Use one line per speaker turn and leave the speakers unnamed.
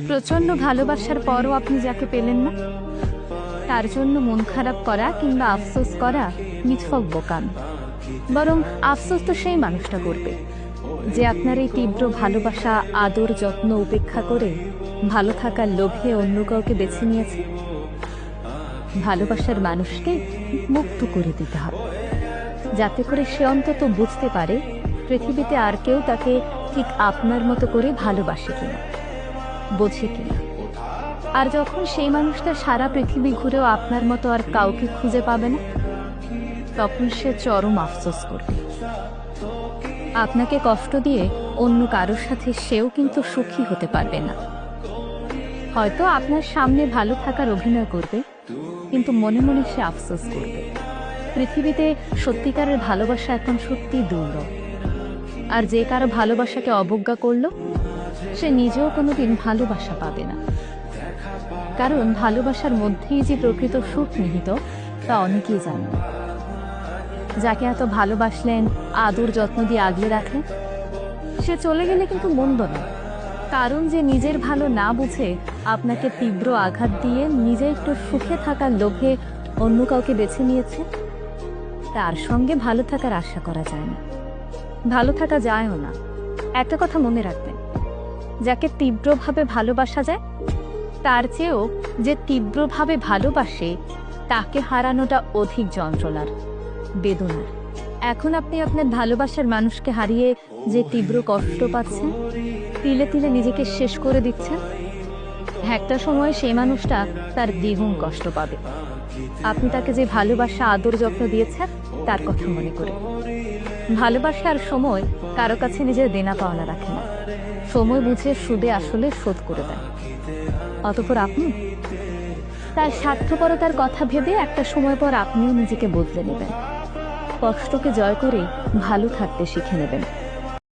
প্রচন্ড ভালোবাসার পরও আপনি যাকে পেলেন না, তার জন্য মন খারাপ করা কিংবা আফসোস করা নিছক বোকামি। বরং আফসোস তো সেই মানুষটা করবে যে আপনার এই তীব্র ভালোবাসা, আদর, যত্ন উপেক্ষা করে ভালো থাকার লোভে অন্য কাউকে বেছে নিয়েছে। ভালোবাসার মানুষকে মুক্ত করে দিতে হবে, যাতে করে সে অন্তত বুঝতে পারে পৃথিবীতে আর কেউ তাকে ঠিক আপনার মতো করে ভালোবাসে কিনা, বোঝে কিনা। আর যখন সেই মানুষটা সারা পৃথিবী ঘুরেও আপনার মতো আর কাউকে খুঁজে পাবে না, তখন সে চরম আফসোস করবে। আপনাকে কষ্ট দিয়ে অন্য কারোর সাথে সেও কিন্তু সুখী হতে পারবে না। হয়তো আপনার সামনে ভালো থাকার অভিনয় করবে, কিন্তু মনে মনে সে আফসোস করবে। পৃথিবীতে সত্যিকারের ভালোবাসা এখন সত্যি দুর্লভ। আর যে কারো ভালোবাসাকে অবজ্ঞা করলো, সে নিজেও কোনোদিন ভালোবাসা পাবে না। কারণ ভালোবাসার মধ্যেই যে প্রকৃত সুখ নিহিত, তা অনেকেই জানে না। যাকে এত ভালোবাসলেন, আদর যত্ন দিয়ে আগলে রাখলেন, সে চলে গেলে কিন্তু মন্দ নয়। কারণ যে নিজের ভালো না বুঝে আপনাকে তীব্র আঘাত দিয়ে নিজে একটু সুখে থাকার লোভে অন্য কাউকে বেছে নিয়েছে, তার সঙ্গে ভালো থাকার আশা করা যায় না, ভালো থাকা যায়ও না। একটা কথা মনে রাখবেন, যাকে তীব্রভাবে ভালোবাসা যায়, তার চেয়েও যে তীব্রভাবে ভালোবাসে তাকে হারানোটা অধিক যন্ত্রণার, বেদনার। এখন আপনি আপনার ভালোবাসার মানুষকে হারিয়ে যে তীব্র কষ্ট পাচ্ছেন, তিলে তিলে নিজেকে শেষ করে দিচ্ছেন, একটা সময় সেই মানুষটা তার দ্বিগুণ কষ্ট পাবে। আপনি তাকে যে ভালোবাসা, আদর, যত্ন দিয়েছেন তার কথা মনে করে। ভালোবাসার সময় কারো কাছে নিজের দেনা পাওনা রাখে না, সময় বুঝে সুদে আসলে শোধ করে দেয়। অতঃপর আপনি তার স্বার্থপরতার কথা ভেবে একটা সময় পর আপনিও নিজেকে বদলে নেবেন, কষ্টকে জয় করে ভালো থাকতে শিখে নেবেন।